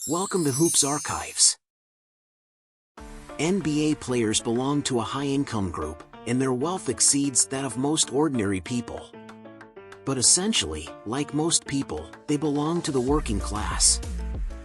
Welcome to Hoops Archives. NBA players belong to a high-income group, and their wealth exceeds that of most ordinary people. But essentially, like most people, they belong to the working class.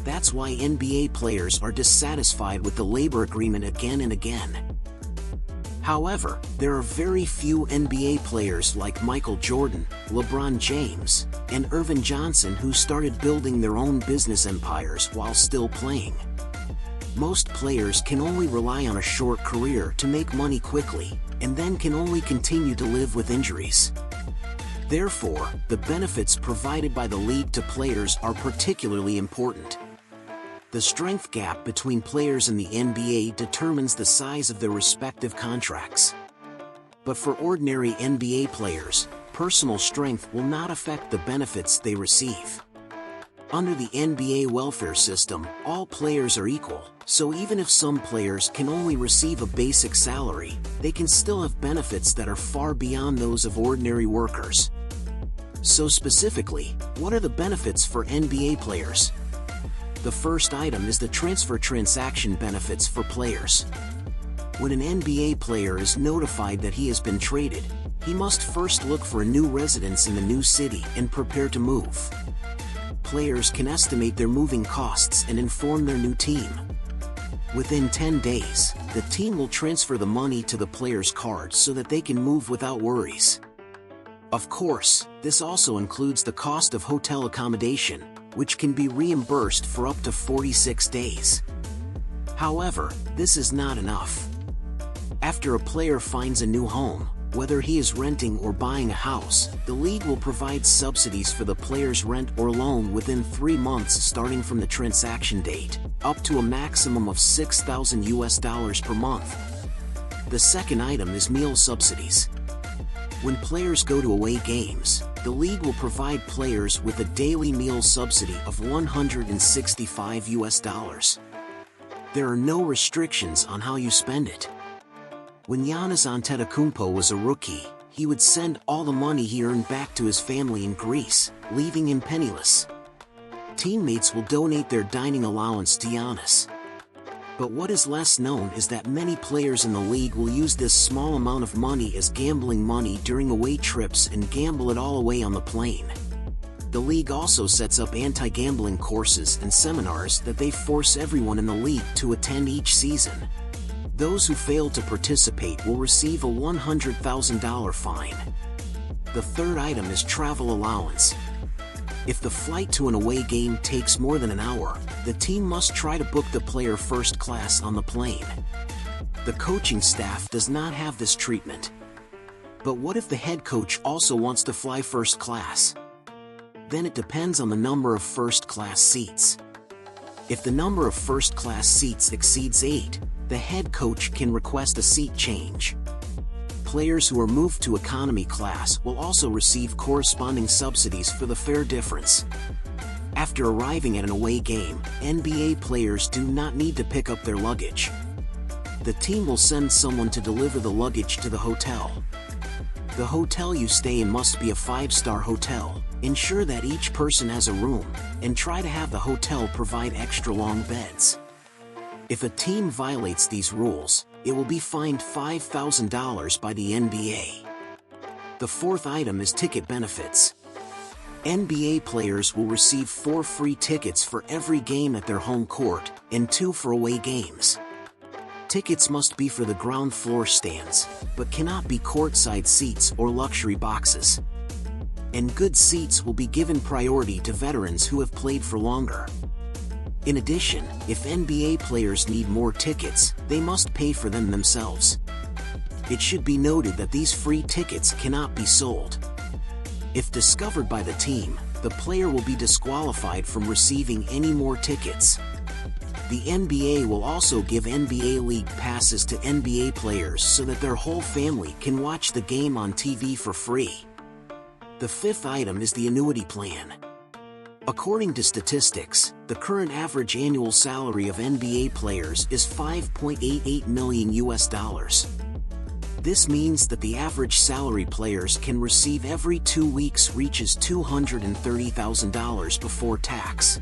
That's why NBA players are dissatisfied with the labor agreement again and again. However, there are very few NBA players like Michael Jordan, LeBron James, and Earvin Johnson who started building their own business empires while still playing. Most players can only rely on a short career to make money quickly, and then can only continue to live with injuries. Therefore, the benefits provided by the league to players are particularly important. The strength gap between players in the NBA determines the size of their respective contracts. But for ordinary NBA players, personal strength will not affect the benefits they receive. Under the NBA welfare system, all players are equal, so even if some players can only receive a basic salary, they can still have benefits that are far beyond those of ordinary workers. So specifically, what are the benefits for NBA players? The first item is the transfer transaction benefits for players. When an NBA player is notified that he has been traded, he must first look for a new residence in the new city and prepare to move. Players can estimate their moving costs and inform their new team. Within 10 days, the team will transfer the money to the player's card so that they can move without worries. Of course, this also includes the cost of hotel accommodation, which can be reimbursed for up to 46 days. However, this is not enough. After a player finds a new home, whether he is renting or buying a house, the league will provide subsidies for the player's rent or loan within 3 months starting from the transaction date, up to a maximum of $6,000 per month. The second item is meal subsidies. When players go to away games, the league will provide players with a daily meal subsidy of $165. There are no restrictions on how you spend it. When Giannis Antetokounmpo was a rookie, he would send all the money he earned back to his family in Greece, leaving him penniless. Teammates will donate their dining allowance to Giannis. But what is less known is that many players in the league will use this small amount of money as gambling money during away trips and gamble it all away on the plane. The league also sets up anti-gambling courses and seminars that they force everyone in the league to attend each season. Those who fail to participate will receive a $100,000 fine. The third item is travel allowance. If the flight to an away game takes more than an hour, the team must try to book the player first class on the plane. The coaching staff does not have this treatment. But what if the head coach also wants to fly first class? Then it depends on the number of first class seats. If the number of first class seats exceeds 8, the head coach can request a seat change. Players who are moved to economy class will also receive corresponding subsidies for the fare difference. After arriving at an away game, NBA players do not need to pick up their luggage. The team will send someone to deliver the luggage to the hotel. The hotel you stay in must be a 5-star hotel. Ensure that each person has a room, and try to have the hotel provide extra long beds. If a team violates these rules, it will be fined $5,000 by the NBA. The fourth item is ticket benefits. NBA players will receive 4 free tickets for every game at their home court, and 2 for away games. Tickets must be for the ground floor stands, but cannot be courtside seats or luxury boxes. And good seats will be given priority to veterans who have played for longer. In addition, if NBA players need more tickets, they must pay for them themselves. It should be noted that these free tickets cannot be sold. If discovered by the team, the player will be disqualified from receiving any more tickets. The NBA will also give NBA League passes to NBA players so that their whole family can watch the game on TV for free. The fifth item is the annuity plan. According to statistics, the current average annual salary of NBA players is $5.88 million. This means that the average salary players can receive every 2 weeks reaches $230,000 before tax.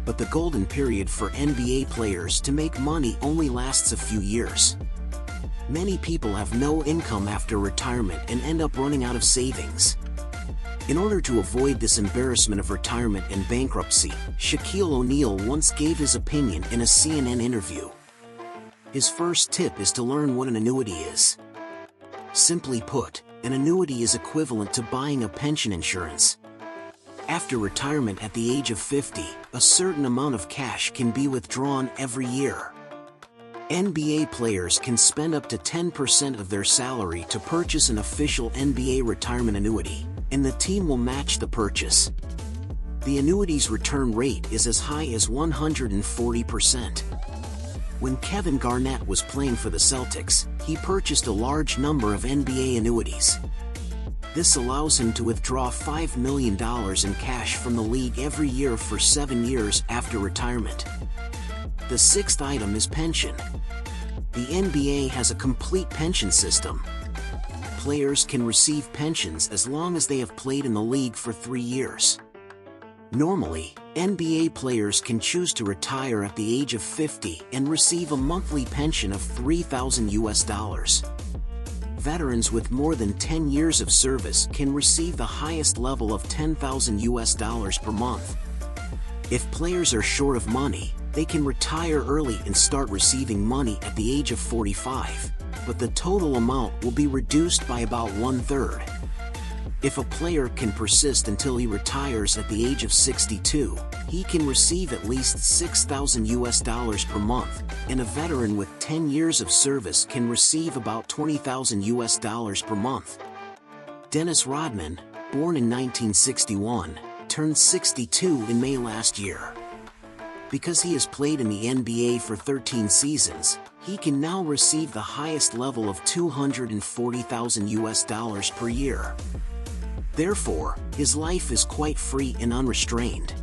but the golden period for NBA players to make money only lasts a few years. Many people have no income after retirement and end up running out of savings. In order to avoid this embarrassment of retirement and bankruptcy, Shaquille O'Neal once gave his opinion in a CNN interview. His first tip is to learn what an annuity is. Simply put, an annuity is equivalent to buying a pension insurance. After retirement at the age of 50, a certain amount of cash can be withdrawn every year. NBA players can spend up to 10% of their salary to purchase an official NBA retirement annuity, and the team will match the purchase. The annuity's return rate is as high as 140%. When Kevin Garnett was playing for the Celtics, he purchased a large number of NBA annuities. This allows him to withdraw $5 million in cash from the league every year for 7 years after retirement. The sixth item is pension. The NBA has a complete pension system. Players can receive pensions as long as they have played in the league for 3 years. Normally, NBA players can choose to retire at the age of 50 and receive a monthly pension of $3,000. Veterans with more than 10 years of service can receive the highest level of $10,000 per month. If players are short of money, they can retire early and start receiving money at the age of 45, but the total amount will be reduced by about 1/3. If a player can persist until he retires at the age of 62, he can receive at least $6,000 per month, and a veteran with 10 years of service can receive about $20,000 per month. Dennis Rodman, born in 1961, turned 62 in May last year. Because he has played in the NBA for 13 seasons, he can now receive the highest level of $240,000 per year. Therefore, his life is quite free and unrestrained.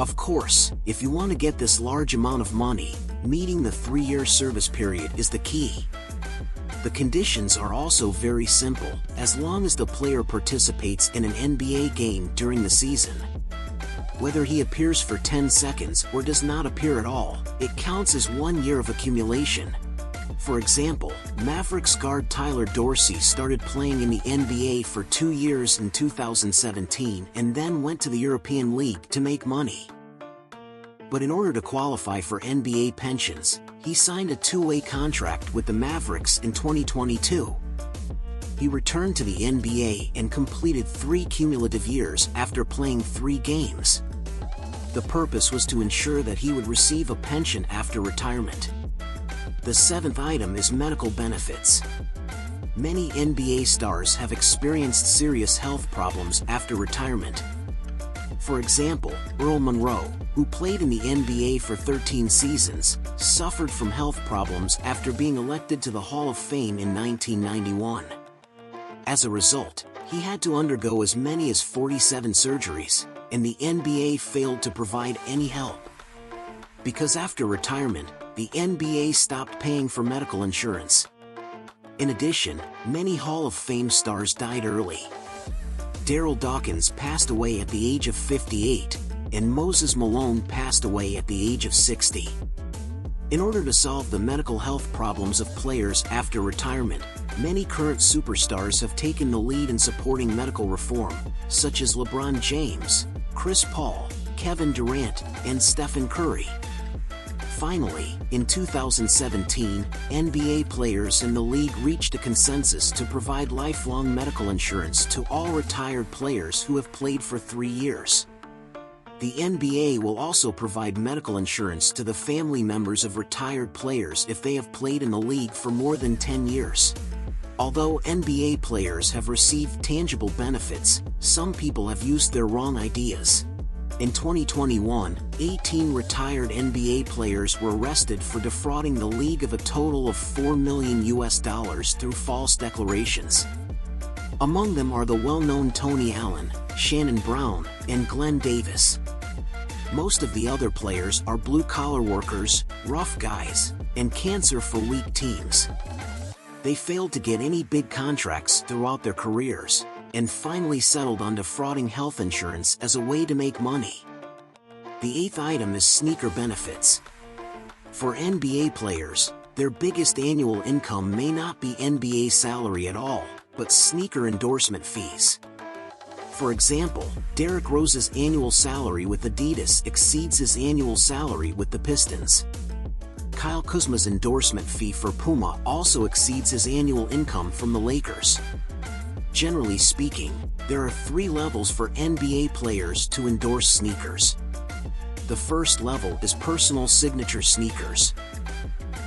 Of course, if you want to get this large amount of money, meeting the 3-year service period is the key. The conditions are also very simple, as long as the player participates in an NBA game during the season. Whether he appears for 10 seconds or does not appear at all, it counts as 1 year of accumulation. For example, Mavericks guard Tyler Dorsey started playing in the NBA for 2 years in 2017 and then went to the European League to make money. But in order to qualify for NBA pensions, he signed a 2-way contract with the Mavericks in 2022. He returned to the NBA and completed 3 cumulative years after playing 3 games. The purpose was to ensure that he would receive a pension after retirement. The 7th item is medical benefits. Many NBA stars have experienced serious health problems after retirement. For example, Earl Monroe, who played in the NBA for 13 seasons, suffered from health problems after being elected to the Hall of Fame in 1991. As a result, he had to undergo as many as 47 surgeries, and the NBA failed to provide any help. Because after retirement, the NBA stopped paying for medical insurance. In addition, many Hall of Fame stars died early. Darryl Dawkins passed away at the age of 58, and Moses Malone passed away at the age of 60. In order to solve the medical health problems of players after retirement, many current superstars have taken the lead in supporting medical reform, such as LeBron James, Chris Paul, Kevin Durant, and Stephen Curry. Finally, in 2017, NBA players in the league reached a consensus to provide lifelong medical insurance to all retired players who have played for 3 years. The NBA will also provide medical insurance to the family members of retired players if they have played in the league for more than 10 years. Although NBA players have received tangible benefits, some people have used their wrong ideas. In 2021, 18 retired NBA players were arrested for defrauding the league of a total of $4 million through false declarations. Among them are the well-known Tony Allen, Shannon Brown, and Glenn Davis. Most of the other players are blue-collar workers, rough guys, and cancer for weak teams. They failed to get any big contracts throughout their careers, and finally settled on defrauding health insurance as a way to make money. The 8th item is sneaker benefits. For NBA players, their biggest annual income may not be NBA salary at all, but sneaker endorsement fees. For example, Derrick Rose's annual salary with Adidas exceeds his annual salary with the Pistons. Kyle Kuzma's endorsement fee for Puma also exceeds his annual income from the Lakers. Generally speaking, there are 3 levels for NBA players to endorse sneakers. The first level is personal signature sneakers.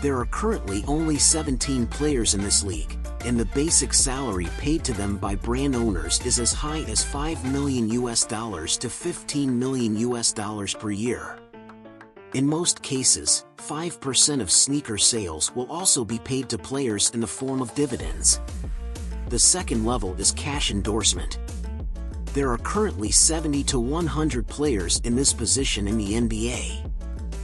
There are currently only 17 players in this league, and the basic salary paid to them by brand owners is as high as $5 million to $15 million per year. In most cases, 5% of sneaker sales will also be paid to players in the form of dividends. The second level is cash endorsement. There are currently 70 to 100 players in this position in the NBA.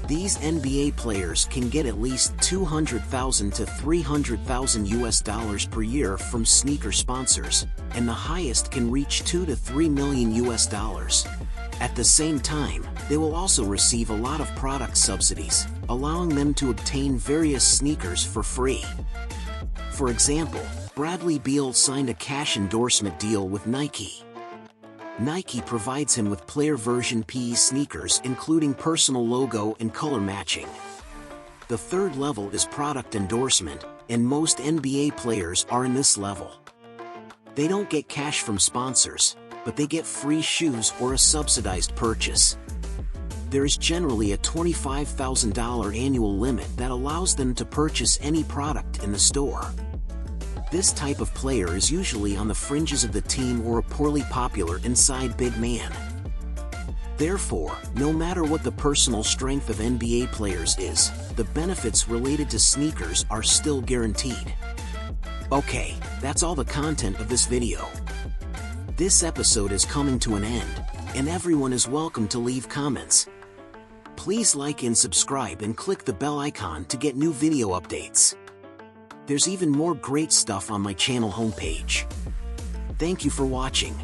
These NBA players can get at least $200,000 to $300,000 per year from sneaker sponsors, and the highest can reach $2 to $3 million. At the same time, they will also receive a lot of product subsidies, allowing them to obtain various sneakers for free. For example, Bradley Beal signed a cash endorsement deal with Nike. Nike provides him with player version PE sneakers including personal logo and color matching. The third level is product endorsement, and most NBA players are in this level. They don't get cash from sponsors, but they get free shoes or a subsidized purchase. There is generally a $25,000 annual limit that allows them to purchase any product in the store. This type of player is usually on the fringes of the team or a poorly popular inside big man. Therefore, no matter what the personal strength of NBA players is, the benefits related to sneakers are still guaranteed. Okay, that's all the content of this video. This episode is coming to an end, and everyone is welcome to leave comments. Please like and subscribe and click the bell icon to get new video updates. There's even more great stuff on my channel homepage. Thank you for watching.